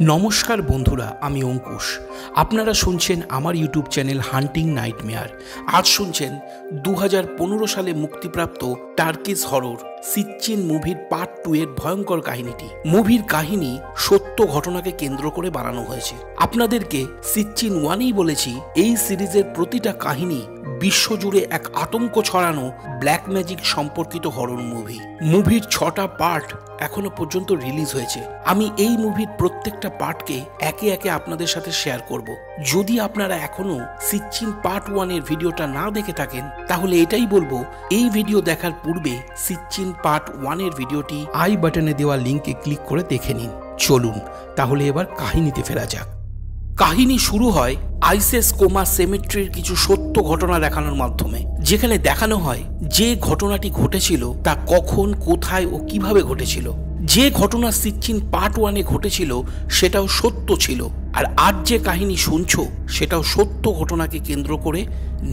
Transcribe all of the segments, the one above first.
নমস্কার বন্ধুরা, আমি অঙ্কুশ। আপনারা শুনছেন আমার ইউটিউব চ্যানেল হান্টিং নাইটমেয়ার। আজ শুনছেন 2015 সালে মুক্তিপ্রাপ্ত টার্কিশ হরর সিচ্চিন মুভির পার্ট 2 এর ভয়ঙ্কর কাহিনীটি। মুভির কাহিনী সত্য ঘটনাকে কেন্দ্র করে বানানো হয়েছে। আপনাদেরকে সিচ্চিন 1-এই বলেছি, এই সিরিজের প্রতিটা কাহিনী বিশ্বজুড়ে এক আতঙ্ক ছড়ানো ব্ল্যাক ম্যাজিক সম্পর্কিত হরর মুভি। মুভির 6টা পার্ট এখনো পর্যন্ত রিলিজ হয়েছে। আমি এই মুভির প্রত্যেকটা পার্টকে একে একে আপনাদের সাথে শেয়ার করব। যদি আপনারা এখনো সিচ্চিন পার্ট 1 এর ভিডিওটা না দেখে থাকেন, তাহলে এটাই বলবো, এই ভিডিও দেখার পূর্বে সিচ্চিন পার্ট 1 এর ভিডিওটি আই বাটনে দেওয়া লিঙ্কে ক্লিক করে দেখে নিন। চলুন তাহলে এবার কাহিনীতে ফেরা যাক। কাহিনী শুরু হয় আইসেস কোমা সেমেট্রির কিছু সত্য ঘটনা দেখানোর মাধ্যমে, যেখানে দেখানো হয় যে ঘটনাটি ঘটেছিল তা কখন, কোথায় ও কিভাবে ঘটেছিল। যে ঘটনা সিচ্চিন পার্ট 1-এ ঘটেছিল সেটাও সত্য ছিল, আর আজ যে কাহিনী শুনছো সেটাও সত্য ঘটনাকে কেন্দ্র করে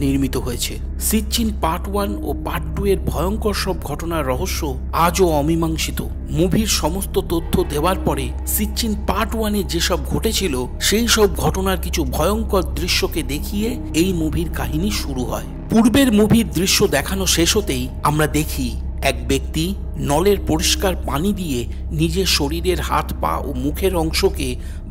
নির্মিত হয়েছে। সিচ্চিন পার্ট 1 ও পার্ট 2 এর ভয়ঙ্কর সব ঘটনার রহস্য আজও অমীমাংসিত। মুভির সমস্ত তথ্য দেওয়ার পরে সিচ্চিন পার্ট 1-এ যেসব ঘটেছিল সেই সব ঘটনার কিছু ভয়ঙ্কর দৃশ্যকে দেখিয়ে এই মুভির কাহিনী শুরু হয়। পূর্বের মুভির দৃশ্য দেখানো শেষ হতেই আমরা দেখি এক ব্যক্তি নলের পরিষ্কার পানি দিয়ে নিজের শরীরের হাত, পা ও মুখের অংশকে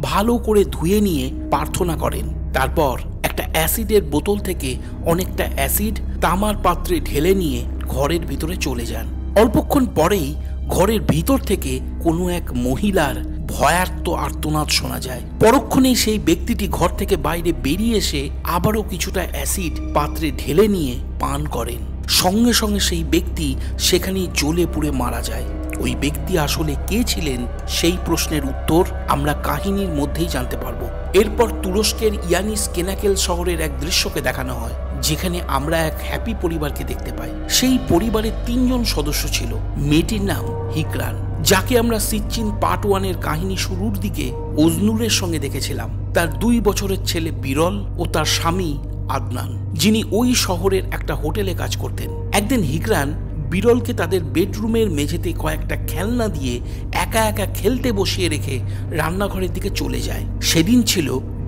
ভালো করে ধুয়ে নিয়ে প্রার্থনা করেন। তারপর একটা অ্যাসিডের বোতল থেকে অনেকটা অ্যাসিড তামার পাত্রে ঢেলে নিয়ে ঘরের ভিতরে চলে যান। অল্পক্ষণ পরেই ঘরের ভিতর থেকে কোনো এক মহিলার ভয়ার্ত আর্তনাদ শোনা যায়। পরক্ষণেই সেই ব্যক্তিটি ঘর থেকে বাইরে বেরিয়ে এসে আবারও কিছুটা অ্যাসিড পাত্রে ঢেলে নিয়ে পান করেন। সঙ্গে সঙ্গে সেই ব্যক্তি সেখানেই জ্বলে পুড়ে মারা যায়। ওই ব্যক্তি আসলে কে ছিলেন সেই প্রশ্নের উত্তর আমরা কাহিনীর মধ্যেই জানতে পারবো। এরপর তুরস্কের ইয়ানিস কেনাকেল শহরের এক দৃশ্যকে দেখানো হয়, যেখানে আমরা এক হ্যাপি পরিবারকে দেখতে পাই। সেই পরিবারের 3 জন সদস্য ছিল। মেয়েটির নাম হিকরান, যাকে আমরা সিচ্চিন পার্ট 1-এর কাহিনী শুরুর দিকে ওজনুরের সঙ্গে দেখেছিলাম। তার 2 বছরের ছেলে বিরল ও তার স্বামী আদনান, যিনি ওই শহরের একটা হোটেলে কাজ করতেন। একদিন হিকরান বিরলকে তাদের বেডরুমের মেঝেতে কয়েকটা খেলনা দিয়ে একা একা খেলতে বসিয়ে রেখে রান্নাঘরের দিকে চলে যায়। সেদিন ছিল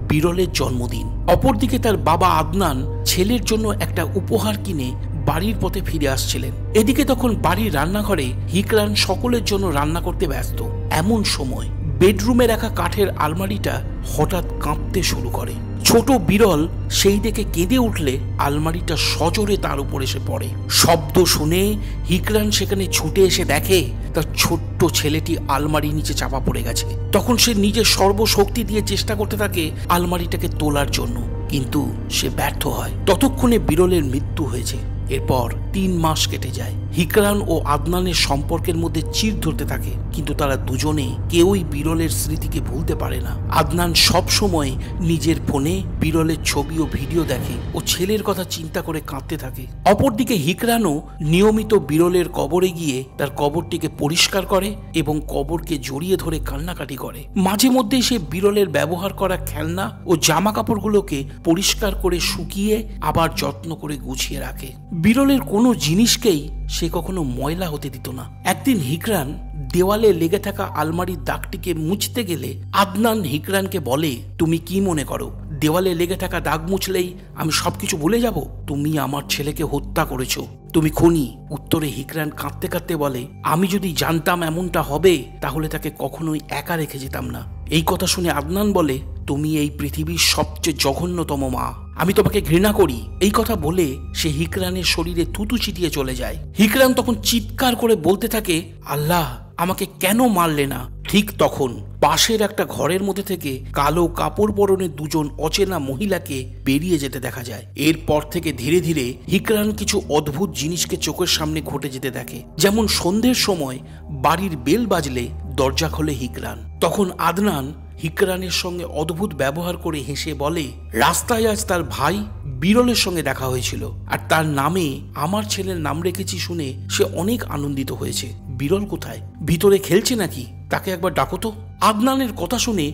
বিরলের জন্মদিন। অপরদিকে তার বাবা আদনান ছেলের জন্য একটা উপহার কিনে বাড়ির পথে ফিরে আসছিলেন। এদিকে তখন বাড়ির রান্নাঘরে হিকরান সকলের জন্য রান্না করতে ব্যস্ত। এমন সময় বেডরুমে রাখা কাঠের আলমারিটা হঠাৎ কাঁপতে শুরু করে। ছোট বিরল সেই দেখে কেঁদে উঠলে আলমারিটা সজোরে তার উপর এসে পড়ে। শব্দ শুনে হিকরান সেখানে ছুটে এসে দেখে তার ছোট্ট ছেলেটি আলমারির নিচে চাপা পড়ে গেছে। তখন সে নিজের সর্বশক্তি দিয়ে চেষ্টা করতে থাকে আলমারিটাকে তোলার জন্য, কিন্তু সে ব্যর্থ হয়। ততক্ষণে বিরলের মৃত্যু হয়েছে। এরপর 3 মাস কেটে যায়। হিকরান ও আদনানের সম্পর্কের মধ্যে চির ধরতে থাকে, কিন্তু তারা দুজনে কেউই বিরলের স্মৃতিকে ভুলতে পারে না। আদনান সব সময় নিজের ফোনে বিরলের ছবি ও ভিডিও দেখে ও ছেলের কথা চিন্তা করে কাঁদতে থাকে। অপরদিকে হিকরানও নিয়মিত বিরলের কবরে গিয়ে তার কবরটিকে পরিষ্কার করে এবং কবরকে জড়িয়ে ধরে কান্নাকাটি করে। মাঝে মধ্যেই সে বিরলের ব্যবহার করা খেলনা ও জামা কাপড়গুলোকে পরিষ্কার করে শুকিয়ে আবার যত্ন করে গুছিয়ে রাখে। বিরলের কোনো জিনিসকেই সে কখনো ময়লা হতে দিত না। একদিন হিকরান দেওয়ালে লেগে থাকা আলমারির দাগটিকে মুছতে গেলে আদনান হিকরানকে বলে, তুমি কি মনে করো দেওয়ালে লেগে থাকা দাগ মুছলেই আমি সবকিছু ভুলে যাব? তুমি আমার ছেলেকে হত্যা করেছো, তুমি খুনি। উত্তরে হিকরান কাঁদতে কাঁদতে বলে, আমি যদি জানতাম এমনটা হবে তাহলে তাকে কখনোই একা রেখে যেতাম না। এই কথা শুনে আদনান বলে, তুমি এই পৃথিবীর সবচেয়ে জঘন্যতম মা, আমি তোমাকে ঘৃণা করি। এই কথা বলে সে হিকরানের শরীরে থুতু ছিটিয়ে চলে যায়। হিকরান তখন চিৎকার করে বলতে থাকে, আল্লাহ আমাকে কেন মারলে না? ঠিক তখন পাশের একটা ঘরের মধ্যে থেকে কালো কাপড় পরনে 2 জন অচেনা মহিলাকে বেরিয়ে যেতে দেখা যায়। এরপর থেকে ধীরে ধীরে হিকরান কিছু অদ্ভুত জিনিসকে চোখের সামনে ঘটে যেতে দেখে। যেমন সন্ধ্যের সময় বাড়ির বেল বাজলে দরজা খোলে হিকরান। তখন আদনান হিকরানের সঙ্গে অদ্ভুত ব্যবহার করে হেসে বলে, রাস্তায় আজ তার ভাই বিরলের সঙ্গে দেখা হয়েছিল আর তার নামে আমার ছেলের নাম রেখেছি শুনে সে অনেক আনন্দিত হয়েছে। বিরল কোথায়? ভিতরে খেলছে নাকি? তাকে একবার ডাকো তো। আদনানের কথা শুনে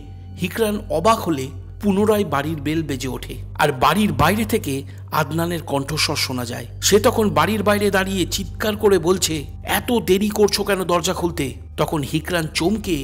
হিকরান অবাক হলে পুনরায় বাড়ির বেল বেজে ওঠে আর বাড়ির বাইরে থেকে আদনানের কণ্ঠস্বর শোনা যায়। সে তখন বাড়ির বাইরে দাঁড়িয়ে চিৎকার করে বলছে, এত দেরি করছো কেন দরজা খুলতে? তখন হিকরান চমকে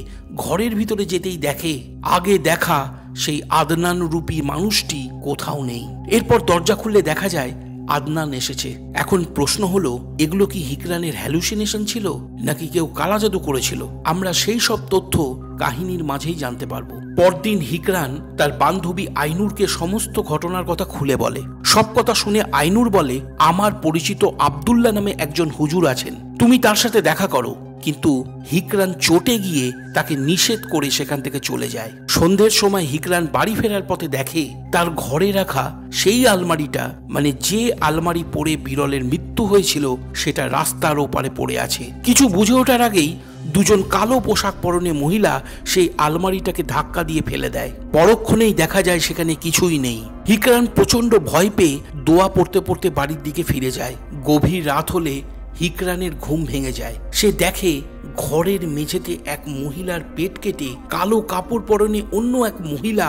ঘরের ভিতরে যেতেই দেখে আগে দেখা সেই আদনান রূপী মানুষটি কোথাও নেই। এরপর দরজা খুললে দেখা যায় আদনান এসেছে। এখন প্রশ্ন হলো, এগুলো কি হিকরানের হ্যালুসিনেশন ছিল নাকি কেউ কালাজাদু করেছিল? আমরা সেই সব তথ্য কাহিনীর মাঝেই জানতে পারবো। পরদিন হিকরান তার বান্ধবী আইনুরকে সমস্ত ঘটনার কথা খুলে বলে। সব কথা শুনে আইনুর বলে, আমার পরিচিত আব্দুল্লাহ নামে একজন হুজুর আছেন, তুমি তার সাথে দেখা করো। কিন্তু হিকরান চটে গিয়ে তাকে নিষেধ করে সেখান থেকে চলে যায়। সন্ধ্যের সময় হিকরান বাড়ি ফেরার পথে দেখে তার ঘরে রাখা সেই আলমারিটা, মানে যে আলমারি পড়ে বিরলের মৃত্যু হয়েছিল, সেটা রাস্তার ওপারে পড়ে আছে। কিছু বুঝে ওঠার আগেই দুজন কালো পোশাক পরনে মহিলা সেই আলমারিটাকে ধাক্কা দিয়ে ফেলে দেয়। পরক্ষণেই দেখা যায় সেখানে কিছুই নেই। হিকরান প্রচন্ড ভয় পেয়ে দোয়া পড়তে পড়তে বাড়ির দিকে ফিরে যায়। গভীর রাত হলে হিকরানের ঘুম ভেঙে যায়। সে দেখে ঘরের মেঝেতে এক মহিলার পেট কেটে কালো কাপড় পরনে অন্য এক মহিলা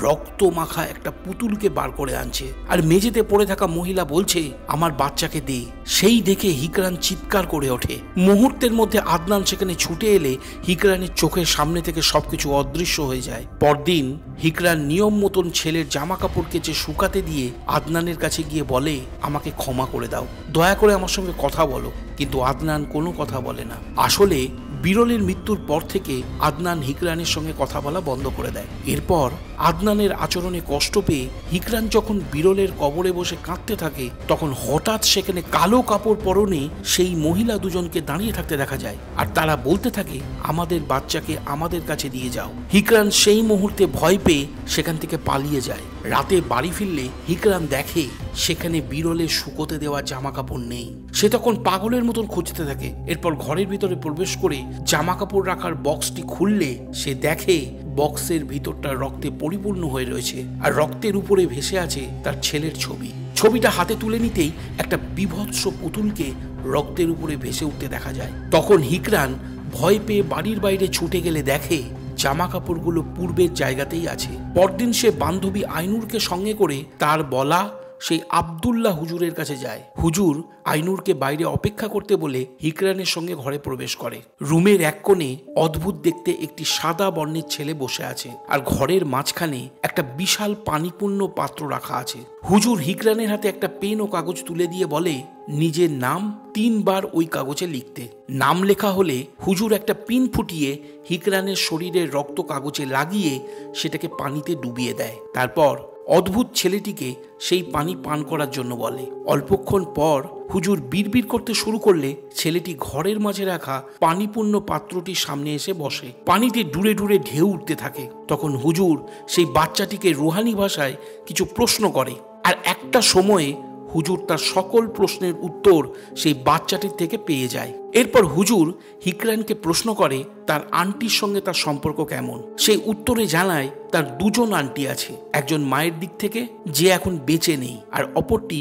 রক্ত মাখা একটা পুতুলকে বার করে আনছে আর মেঝেতে পড়ে থাকা মহিলা বলছে, আমার বাচ্চাকে দে। সেই দেখে হিকরান চিৎকার করে ওঠে। মুহূর্তের মধ্যে আদনান সেখানে ছুটে এলে হিকরানের চোখের সামনে থেকে সবকিছু অদৃশ্য হয়ে যায়। পরদিন হিকরান নিয়ম মতন ছেলের জামা কাপড় কেচে শুকাতে দিয়ে আদনানের কাছে গিয়ে বলে, আমাকে ক্ষমা করে দাও, দয়া করে আমার সঙ্গে কথা বলো। কিন্তু আদনান কোনো কথা বলে না। আসলে বিরলের মৃত্যুর পর থেকে আদনান হিকরানের সঙ্গে কথা বলা বন্ধ করে দেয়। এরপর আদনানের আচরণে কষ্ট পেয়ে হিকরান যখন বিরলের কবরে বসে কাঁদতে থাকে, তখন হঠাৎ সেখানে কালো কাপড় পরনে সেই মহিলা দুজনকে দাঁড়িয়ে থাকতে দেখা যায় আর তারা বলতে থাকে, আমাদের বাচ্চাকে আমাদের কাছে দিয়ে যাও। হিকরান সেই মুহূর্তে ভয় পেয়ে সেখান থেকে পালিয়ে যায়। রাতে বাড়ি ফিরলে হিকরান দেখে সেখানে বিরলের শুকোতে দেওয়া জামা কাপড় নেই। সে তখন পাগলের মতন খুঁজতে থাকে। এরপর ঘরের ভিতরে প্রবেশ করে জামা কাপড় রাখার বক্সটি খুললে সে দেখে বক্সের ভিতরটা রক্তে পরিপূর্ণ হয়ে রয়েছে আর রক্তের উপরে ভেসে আছে তার ছেলের ছবি। ছবিটা হাতে তুলে নিতেই একটা বিভৎস পুতুলকে রক্তের উপরে ভেসে উঠতে দেখা যায়। তখন হিকরান ভয় পেয়ে বাড়ির বাইরে ছুটে গেলে দেখে জামা কাপড়গুলো পূর্বের জায়গাতেই আছে। পরদিন সে বান্ধবী আইনুরকে সঙ্গে করে তার বলা সেই আব্দুল্লাহ হুজুরের কাছে যায়। হুজুর আইনুরকে বাইরে অপেক্ষা করতে বলে হিকরানের সঙ্গে ঘরে প্রবেশ করে। রুমের এক কোণে অদ্ভুত দেখতে একটি সাদা বর্ণের ছেলে বসে আছে আর ঘরের মাঝখানে একটা বিশাল পানিপূর্ণ পাত্র রাখা আছে। হুজুর হিকরানের হাতে একটা পেন ও কাগজ তুলে দিয়ে বলে, নিজের নাম 3 বার ওই কাগজে লিখতে। নাম লেখা হলে হুজুর একটা পিন ফুটিয়ে হিকরানের শরীরের রক্ত কাগজে লাগিয়ে সেটাকে পানিতে ডুবিয়ে দেয়। তারপর অদ্ভুত ছেলেটিকে সেই পানি পান করার জন্য বলে। অল্পক্ষণ পর হুজুর বিড়বিড় করতে শুরু করলে ছেলেটি ঘরের মাঝে রাখা পানিপূর্ণ পাত্রটির সামনে এসে বসে। পানিতে ডুরে ডুরে ঢেউ উঠতে থাকে। তখন হুজুর সেই বাচ্চাটিকে রুহানি ভাষায় কিছু প্রশ্ন করে আর একটা সময়ে হুজুর তার সকল প্রশ্নের উত্তর সেই বাচ্চাটির থেকে পেয়ে যায়। এরপর হুজুর হিকরানকে প্রশ্ন করে তার আন্টির সঙ্গে তার সম্পর্ক কেমন। সেই উত্তরে জানায় তার 2জন আন্টি আছে, একজন মায়ের দিক থেকে যে এখন বেঁচে নেই আর অপরটি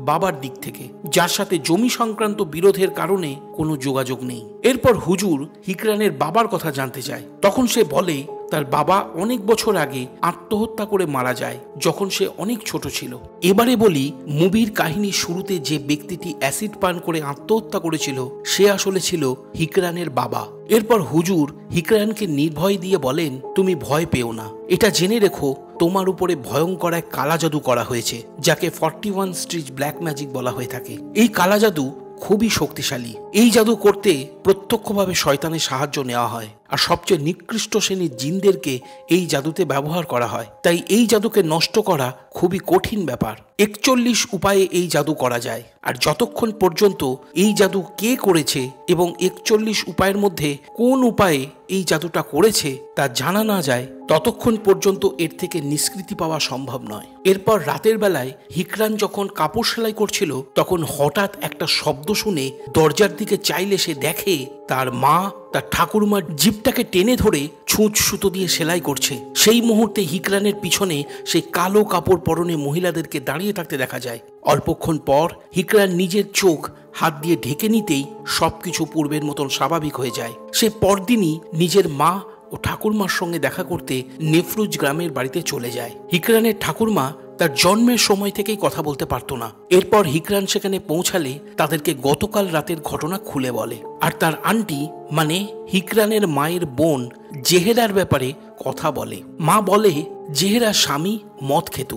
বাবার দিক থেকে যার সাথে জমি সংক্রান্ত বিরোধের কারণে কোনো যোগাযোগ নেই। এরপর হুজুর হিকরানের বাবার কথা জানতে চায়। তখন সে বলে তার বাবা অনেক বছর আগে আত্মহত্যা করে মারা যায় যখন সে অনেক ছোট ছিল। এবারে বলি, মুভির কাহিনীর শুরুতে যে ব্যক্তিটি অ্যাসিড পান করে আত্মহত্যা করেছিল সে আসলে ছিল হিকরানের বাবা। এরপর হুজুর হিকরানকে নির্ভয় দিয়ে বলেন, তুমি ভয় পেও না, এটা জেনে রেখো তোমার উপরে ভয়ঙ্কর এক কালা জাদু করা হয়েছে যাকে 41 স্ট্রিট ব্ল্যাক ম্যাজিক বলা হয়ে থাকে। এই কালা জাদু খুবই শক্তিশালী। এই জাদু করতে প্রত্যক্ষভাবে শয়তানের সাহায্য নেওয়া হয় আর সবচেয়ে নিকৃষ্ট শ্রেণীর জিনদেরকে এই জাদুতে ব্যবহার করা হয়। তাই এই জাদুকে নষ্ট করা খুবই কঠিন ব্যাপার। 41 উপায়ে এই জাদু করা যায় আর যতক্ষণ পর্যন্ত এই জাদু কে করেছে এবং 41 উপায়ের মধ্যে কোন উপায়ে এই জাদুটা করেছে তা জানা না যায় ততক্ষণ পর্যন্ত এর থেকে নিষ্কৃতি পাওয়া সম্ভব নয়। এরপর রাতের বেলায় হিকরান যখন কাপড় সেলাই করছিল তখন হঠাৎ একটা শব্দ শুনে দরজার দিকে চাইলে সে দেখে তার মা তার ঠাকুরমার জিপটাকে টেনে ধরে ছুঁচ সুতো দিয়ে সেলাই করছে। সেই মুহূর্তে হিকরানের পিছনে সেই কালো কাপড় পরনে মহিলাদেরকে দাঁড়িয়ে থাকতে দেখা যায়। অল্পক্ষণ পর হিকরান নিজের চোখ হাত দিয়ে ঢেকে নিতেই সবকিছু পূর্বের মতন স্বাভাবিক হয়ে যায়। সে পরদিনই নিজের মা ও ঠাকুরমার সঙ্গে দেখা করতে নেফরুজ গ্রামের বাড়িতে চলে যায়। হিকরানের ঠাকুরমা তার জন্মের সময় থেকেই কথা বলতে পারতো না। এরপর হিকরান সেখানে পৌঁছালে তাদেরকে গতকাল রাতের ঘটনা খুলে বলে, আর তার আন্টি মানে হিকরানের মায়ের বোন জেহেরার ব্যাপারে কথা বলে। মা বলে জেহেরার স্বামী মদ খেত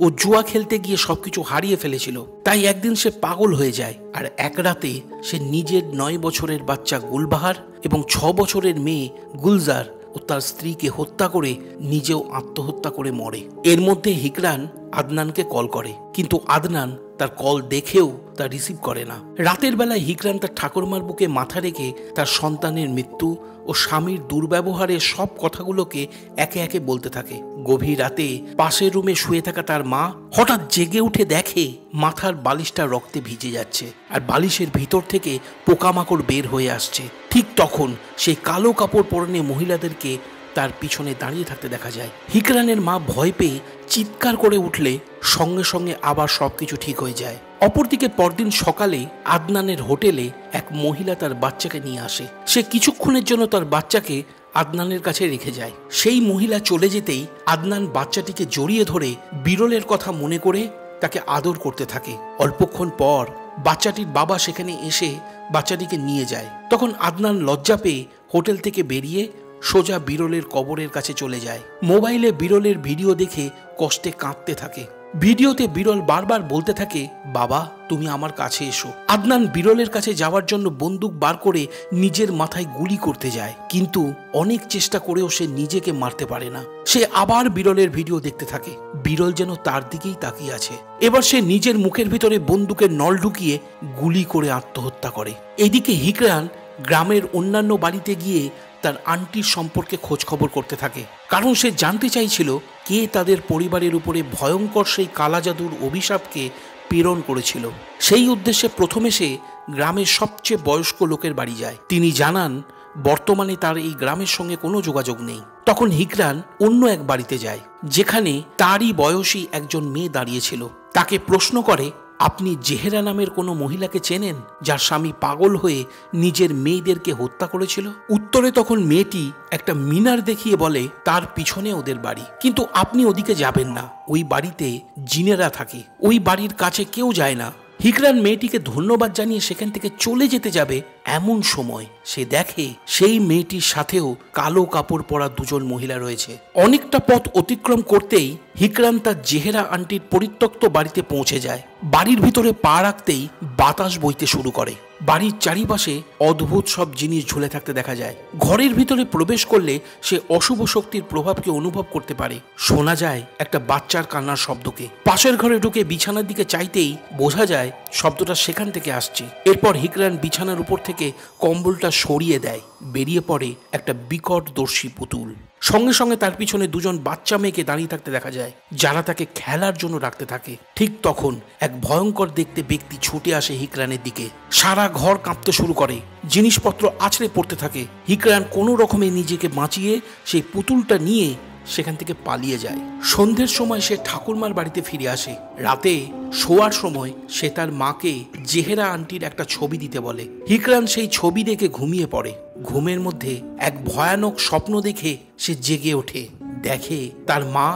ও জুয়া খেলতে গিয়ে সবকিছু হারিয়ে ফেলেছিল, তাই একদিন সে পাগল হয়ে যায় আর এক রাতে সে নিজের 9 বছরের বাচ্চা গুলবাহার এবং 6 বছরের মেয়ে গুলজার ও তার স্ত্রীকে হত্যা করে নিজেও আত্মহত্যা করে মরে। এর মধ্যে হিকরান আদনানকে কল করে, কিন্তু আদনান তার কল দেখেও তা রিসিভ করে না। রাতের বেলায় হিকরান তার ঠাকুরমার বুকে মাথা রেখে তার সন্তানের মৃত্যু ও স্বামীর দুর্ব্যবহারের সব কথাগুলোকে একে একে বলতে থাকে। গভীর রাতে পাশের রুমে শুয়ে থাকা তার মা হঠাৎ জেগে উঠে দেখে মাথার বালিশটা রক্তে ভিজে যাচ্ছে আর বালিশের ভিতর থেকে পোকামাকড় বের হয়ে আসছে। ঠিক তখন সেই কালো কাপড় পরনে মহিলাদেরকে তার পিছনে দাঁড়িয়ে থাকতে দেখা যায়। হিকরানের মা ভয় পেয়ে চিৎকার করে উঠলে সঙ্গে সঙ্গে আবার সবকিছু ঠিক হয়ে যায়। অপরদিকে পরদিন সকালে আদনানের হোটেলে এক মহিলা তার বাচ্চাকে নিয়ে আসে। সে কিছুক্ষণের জন্য তার বাচ্চাকে আদনানের কাছে রেখে যায়। সেই মহিলা চলে যেতেই আদনান বাচ্চাটিকে জড়িয়ে ধরে বিরলের কথা মনে করে তাকে আদর করতে থাকে। অল্পক্ষণ পর বাচ্চাটির বাবা সেখানে এসে বাচ্চাটিকে নিয়ে যায়। তখন আদনান লজ্জা পেয়ে হোটেল থেকে বেরিয়ে সোজা বিরলের কবরের কাছে চলে যায়। মোবাইলে বিরলের ভিডিও দেখে কষ্টে কাঁদতে থাকে। ভিডিওতে বিরল বারবার বলতে থাকে, বাবা তুমি আমার কাছে এসো। আদনান বিরলের কাছে যাওয়ার জন্য বন্দুক বার করে নিজের মাথায় গুলি করতে যায়, কিন্তু অনেক চেষ্টা করেও সে নিজেকে মারতে পারে না। সে আবার বিরলের ভিডিও দেখতে থাকে। বিরল যেন তার দিকেই তাকিয়ে আছে। এবার সে নিজের মুখের ভিতরে বন্দুকের নল ঢুকিয়ে গুলি করে আত্মহত্যা করে। এদিকে হিকরান গ্রামের অন্যান্য বাড়িতে গিয়ে তার আন্টির সম্পর্কে খোঁজ খবর করতে থাকে, কারণ সে জানতে চাইছিল কে তাদের পরিবারের উপরে ভয়ঙ্কর সেই কালা জাদুর অভিশাপকে প্রেরণ করেছিল। সেই উদ্দেশ্যে প্রথমে সে গ্রামের সবচেয়ে বয়স্ক লোকের বাড়ি যায়। তিনি জানান বর্তমানে তার এই গ্রামের সঙ্গে কোনো যোগাযোগ নেই। তখন হিকরান অন্য এক বাড়িতে যায়, যেখানে তারই বয়সী একজন মেয়ে দাঁড়িয়েছিল। তাকে প্রশ্ন করে, আপনি জেহেরা নামের কোনো মহিলাকে চেনেন যার স্বামী পাগল হয়ে নিজের মেয়েদেরকে হত্যা করেছিল? উত্তরে তখন মেয়েটি একটা মিনার দেখিয়ে বলে তার পিছনে ওদের বাড়ি, কিন্তু আপনি ওদিকে যাবেন না, ওই বাড়িতে জিনেরা থাকে, ওই বাড়ির কাছে কেউ যায় না। হিকরান মেয়েটিকে ধন্যবাদ জানিয়ে সেখান থেকে চলে যেতে যাবে, এমন সময় সে দেখে সেই মেয়েটির সাথেও কালো কাপড় পরা দুজন মহিলা রয়েছে। অনেকটা পথ অতিক্রম করতেই হিকরান তার জেহেরা আন্টির পরিত্যক্ত বাড়িতে পৌঁছে যায়। বাড়ির ভিতরে পা রাখতেই বাতাস বইতে শুরু করে। বাড়ির চারিপাশে অদ্ভুত সব জিনিস ঝুলে থাকতে দেখা যায়। ঘরের ভিতরে প্রবেশ করলে সে অশুভ শক্তির প্রভাবকে অনুভব করতে পারে। শোনা যায় একটা বাচ্চার কান্নার শব্দকে। পাশের ঘরে ঢুকে বিছানার দিকে চাইতেই বোঝা যায় শব্দটা সেখান থেকে আসছে। এরপর হিকরান বিছানার উপর থেকে কম্বলটা সরিয়ে দেয়। বেরিয়ে পড়ে একটা বিকটদর্শী পুতুল। সঙ্গে সঙ্গে তার পিছনে দুজন বাচ্চা মেয়েকে দাঁড়িয়ে থাকতে দেখা যায়, যারা তাকে খেলার জন্য রাখতে থাকে। ঠিক তখন এক ভয়ঙ্কর দেখতে ব্যক্তি ছুটে আসে হিকরানের দিকে। সারা ঘর কাঁপতে শুরু করে, জিনিসপত্র আছড়ে পড়তে থাকে। হিকরান কোনো রকমে নিজেকে বাঁচিয়ে সেই পুতুলটা নিয়ে সেখান থেকে পালিয়ে যায়। সন্ধ্যের সময় সে ঠাকুরমার বাড়িতে ফিরে আসে। রাতে শোয়ার সময় সে তার মাকে জেহেরা আন্টির একটা ছবি দিতে বলে। হিকরান সেই ছবি দেখে ঘুমিয়ে পড়ে। ঘুমের মধ্যে এক ভয়ানক স্বপ্ন দেখে সে জেগে ওঠে। দেখে তার মা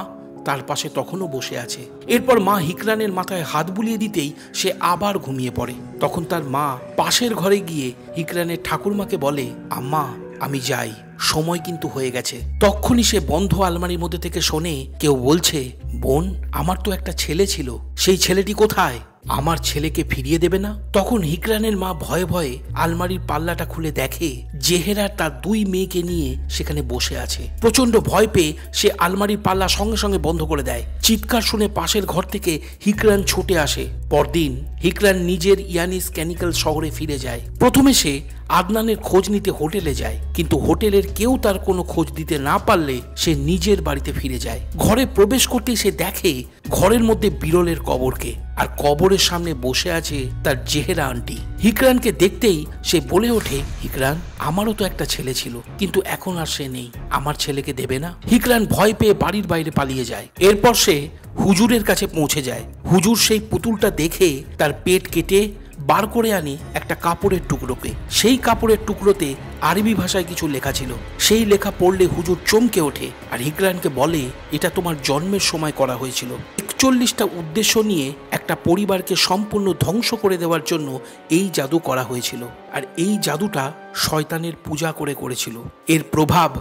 তার পাশে তখনও বসে আছে। এরপর মা হিকরানের মাথায় হাত বুলিয়ে দিতেই সে আবার ঘুমিয়ে পড়ে। তখন তার মা পাশের ঘরে গিয়ে হিকরানের ঠাকুরমাকে বলে, আম্মা আমি যাই, সময় কিন্তু হয়ে গেছে। তখনই সে বন্ধ আলমারির মধ্যে থেকে শোনে কেউ বলছে, বোন আমার তো একটা ছেলে ছিল, সেই ছেলেটি কোথায়? আমার ছেলেকে ফিরিয়ে দেবে না? তখন হিকরানের মা ভয়ে ভয়ে আলমারির পাল্লাটা খুলে দেখে জেহেরা তার দুই মেয়েকে নিয়ে সেখানে বসে আছে। প্রচন্ড ভয় পেয়ে সে আলমারির পাল্লা সঙ্গে সঙ্গে বন্ধ করে দেয়। চিৎকার শুনে পাশের ঘর থেকে হিকরান ছুটে আসে। পরদিন হিকরান নিজের ইয়ানিস ক্যানিক্যাল শহরে ফিরে যায়। প্রথমে সে আদনানের খোঁজ নিতে হোটেলে যায়, কিন্তু হোটেলের কেউ তার কোনো খোঁজ দিতে না পারলে সে নিজের বাড়িতে ফিরে যায়। ঘরে প্রবেশ করতেই সে দেখে ঘরের মধ্যে বিরলের কবরকে, আর কবরের সামনে বসে আছে তার জেহেরা আন্টি। হিকরানকে দেখতেই সে বলে ওঠে, হিকরান, আমারও তো একটা ছেলে ছিল, কিন্তু এখন আর সে নেই, আমার ছেলেকে দেবে না? হিকরান ভয় পেয়ে বাড়ির বাইরে পালিয়ে যায়। এরপর সে হুজুরের কাছে পৌঁছে যায়। হুজুর সেই পুতুলটা দেখে তার পেট কেটে বার করে আনি একটা কাপড়ের টুকরোকে। সেই কাপড়ের টুকরোতে আরবি ভাষায় কিছু লেখা ছিল। সেই লেখা পড়লে হুজুর চমকে ওঠে আর হিকরানকে বলে, এটা তোমার জন্মের সময় করা হয়েছিল। 41টা উদ্দেশ্য নিয়ে একটা পরিবারকে সম্পূর্ণ ধ্বংস করে দেওয়ার জন্য এই জাদু করা হয়েছিল, আর এই জাদুটা শয়তানের পূজা করে করেছিল। এর প্রভাব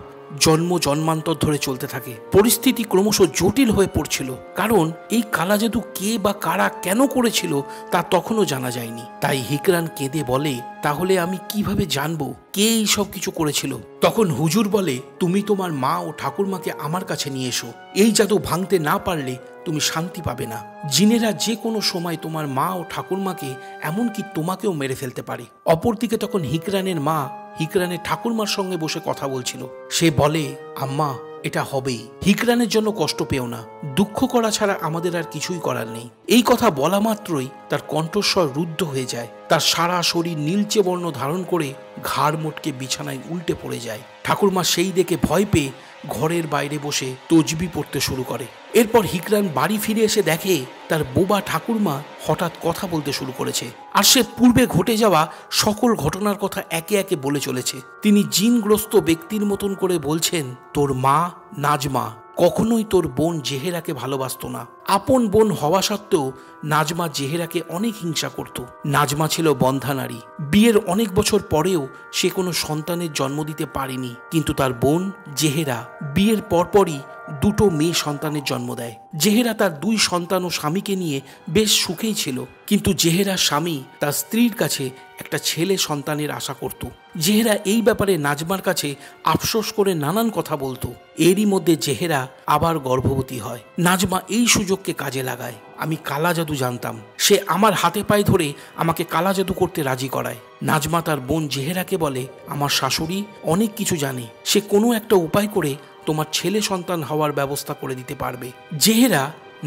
জন্ম জন্মান্তর ধরে চলতে থাকে। পরিস্থিতি ক্রমশ জটিল হয়ে পড়ছিল, কারণ এই কালা জাদু কে বা কারা কেন করেছিল তা তখনও জানা যায়নি। তাই হিকরান কেঁদে বলে, তাহলে আমি কিভাবে জানবো কে এই সব কিছু করেছিল? তখন হুজুর বলে, তুমি তোমার মা ও ঠাকুরমাকে আমার কাছে নিয়ে এসো। এই জাদু ভাঙতে না পারলে তুমি শান্তি পাবে না। জিনেরা যে কোনো সময় তোমার মা ও ঠাকুরমাকে, এমনকি তোমাকেও মেরে ফেলতে পারে। অপরদিকে তখন হিকরানের মা হিকরানের ঠাকুরমার সঙ্গে বসে কথা বলছিল। সে বলে, আম্মা, এটা হবেই, হিকরানের জন্য কষ্ট পেও না, দুঃখ করা ছাড়া আমাদের আর কিছুই করার নেই। এই কথা বলা মাত্রই তার কণ্ঠস্বর রুদ্ধ হয়ে যায়। তার সারা শরীর নীলচে বর্ণ ধারণ করে ঘাড় মোটকে বিছানায় উল্টে পড়ে যায়। ঠাকুরমা সেই দেখে ভয় পেয়ে ঘরের বাইরে বসে তজবি পড়তে শুরু করে। এরপর হিকরান বাড়ি ফিরে এসে দেখে তার বোবা ঠাকুরমা হঠাৎ কথা বলতে শুরু করেছে, আর সে পূর্বে ঘটে যাওয়া সকল ঘটনার কথা একে একে বলে চলেছে। তিনি জিনগ্রস্ত ব্যক্তির মতন করে বলছেন, তোর মা নাজমা কখনোই তোর বোন জেহেরাকে ভালোবাসত না। আপন বোন হওয়া সত্ত্বেও নাজমা জেহেরাকে অনেক হিংসা করত। নাজমা ছিল বন্ধ্যা নারী। বিয়ের অনেক বছর পরেও সে কোনো সন্তানের জন্ম দিতে পারেনি, কিন্তু তার বোন জেহেরা বিয়ের পরপরই 2টো মেয়ে সন্তানের জন্ম দেয়। জেহেরা তার 2 সন্তান ও স্বামীকে নিয়ে বেশ সুখেই ছিল, কিন্তু জেহেরার স্বামী তার স্ত্রীর কাছে একটা ছেলে সন্তানের আশা করত। জেহেরা এই ব্যাপারে নাজমার কাছে আফসোস করে নানান কথা বলতো। এরই মধ্যে জেহেরা আবার গর্ভবতী হয়। নাজমা এই সুযোগকে কাজে লাগায়। আমি কালা জাদু জানতাম, সে আমার হাতে পায়ে ধরে আমাকে কালা জাদু করতে রাজি করায়। নাজমা তার বোন জেহেরাকে বলে, আমার শাশুড়ি অনেক কিছু জানে, সে কোনো একটা উপায় করে তোমার ছেলে সন্তান হওয়ার ব্যবস্থা করে দিতে পারবে। জেহেরা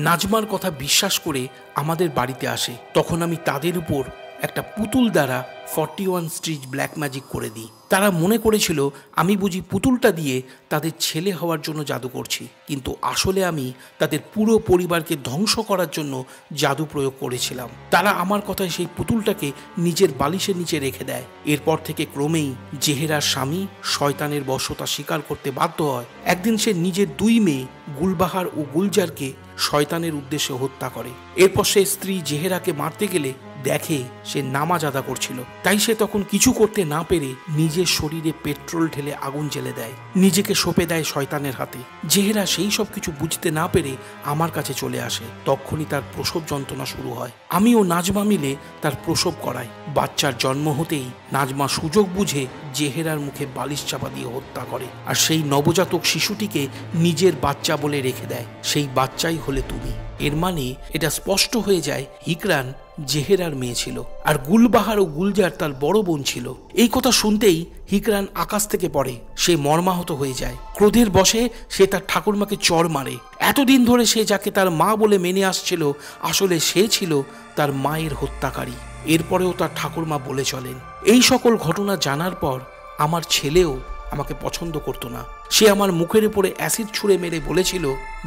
নাজমার কথা বিশ্বাস করে আমাদের বাড়িতে আসে। তখন আমি তাদের উপর একটা পুতুল দ্বারা 41 স্টিচ ব্ল্যাক ম্যাজিক করে দিই। তারা মনে করেছিল আমি বুঝি পুতুলটা দিয়ে তাদের ছেলে হওয়ার জন্য জাদু করছি, কিন্তু আসলে আমি তাদের পুরো পরিবারকে ধ্বংস করার জন্য জাদু প্রয়োগ করেছিলাম। তারা আমার কথায় সেই পুতুলটাকে নিজের বালিশের নিচে রেখে দেয়। এরপর থেকে ক্রমেই জেহেরার স্বামী শয়তানের বশতা স্বীকার করতে বাধ্য হয়। একদিন সে নিজের 2 মেয়ে গুলবাহার ও গুলজারকে শয়তানের উদ্দেশ্যে হত্যা করে। এরপর সে স্ত্রী জেহেরাকে মারতে গেলে দেখে সে নামাজ আদা করছিল। তাই সে তখন কিছু করতে না পেরে নিজের শরীরে পেট্রোল ঢেলে আগুন জ্বেলে দেয়, নিজেকে সঁপে দেয় শয়তানের হাতে। জেহেরা সেই সব কিছু বুঝতে না পেরে আমার কাছে চলে আসে। তখনই তার প্রসব যন্ত্রণা শুরু হয়। আমি ও নাজমা মিলে তার প্রসব করাই। বাচ্চার জন্ম হতেই নাজমা সুযোগ বুঝে জেহেরার মুখে বালিশ চাপা দিয়ে হত্যা করে, আর সেই নবজাতক শিশুটিকে নিজের বাচ্চা বলে রেখে দেয়। সেই বাচ্চাই হলে তুমি। এর মানে এটা স্পষ্ট হয়ে যায় হিকরান জেহেরার মেয়ে ছিল, আর গুলবাহার ও গুলজার তার বড় বোন ছিল। এই কথা শুনতেই হিকরান আকাশ থেকে পড়ে। সে মর্মাহত হয়ে যায়। ক্রোধের বশে সে তার ঠাকুরমাকে চড় মারে। এতদিন ধরে সে যাকে তার মা বলে মেনে আসছিল, আসলে সে ছিল তার মায়ের হত্যাকারী। এরপরেও তার ঠাকুরমা বলে চলেন। এই সকল ঘটনা জানার পর আমার ছেলেও আমাকে পছন্দ করতো না। সে আমার মুখের উপরে অ্যাসিড ছুঁড়ে মেরে বলেছিল,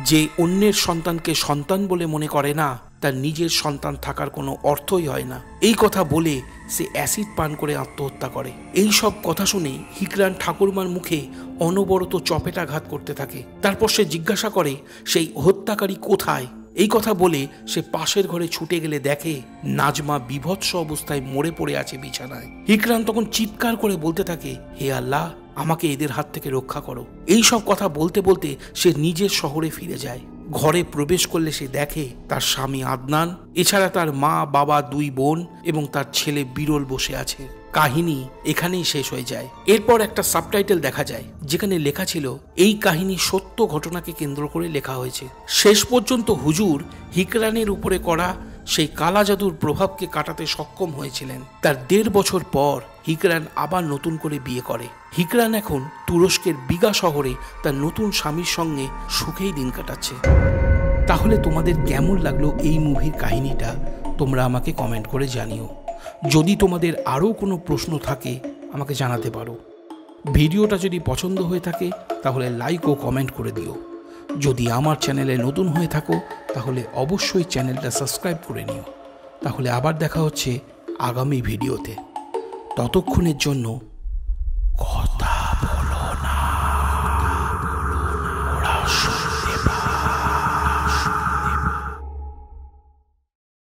যে অন্যের সন্তানকে সন্তান বলে মনে করে না, তার নিজের সন্তান থাকার কোনো অর্থই হয় না। এই কথা বলে সে অ্যাসিড পান করে আত্মহত্যা করে। এই সব কথা শুনে হিকরান ঠাকুরমার মুখে অনবরত চপেটাঘাত করতে থাকে। তারপর সে জিজ্ঞাসা করে সেই হত্যাকারী কোথায়। এই কথা বলে সে পাশের ঘরে ছুটে গেলে দেখে নাজমা বিভৎস অবস্থায় মরে পড়ে আছে বিছানায়। হিকরান তখন চিৎকার করে বলতে থাকে, হে আল্লাহ, আমাকে এদের হাত থেকে রক্ষা করো। এই সব কথা বলতে বলতে সে নিজের শহরে ফিরে যায়। ঘরে প্রবেশ করলে সে দেখে তার স্বামী আদনান, এছাড়া তার মা, বাবা, 2 বোন এবং তার ছেলে বিরল বসে আছে। কাহিনী এখানেই শেষ হয়ে যায়। এরপর একটা সাবটাইটেল দেখা যায়, যেখানে লেখা ছিল, এই কাহিনী সত্য ঘটনাকে কেন্দ্র করে লেখা হয়েছে। শেষ পর্যন্ত হুজুর হিকরানের উপরে করা সেই কালা জাদুর প্রভাবকে কাটাতে সক্ষম হয়েছিলেন। তার 1.5 বছর পর হিকরান আবার নতুন করে বিয়ে করে। হিকরান এখন তুরস্কের বিগা শহরে তার নতুন স্বামীর সঙ্গে সুখেই দিন কাটাচ্ছে। তাহলে তোমাদের কেমন লাগলো এই মুভির কাহিনীটা তোমরা আমাকে কমেন্ট করে জানিও। যদি তোমাদের আরও কোনো প্রশ্ন থাকে আমাকে জানাতে পারো। ভিডিওটা যদি পছন্দ হয়ে থাকে তাহলে লাইক ও কমেন্ট করে দিও। যদি আমার চ্যানেলে নতুন হয়ে থাকো তাহলে অবশ্যই চ্যানেলটা সাবস্ক্রাইব করে নিও। তাহলে আবার দেখা হচ্ছে আগামী ভিডিওতে। ততক্ষণের জন্য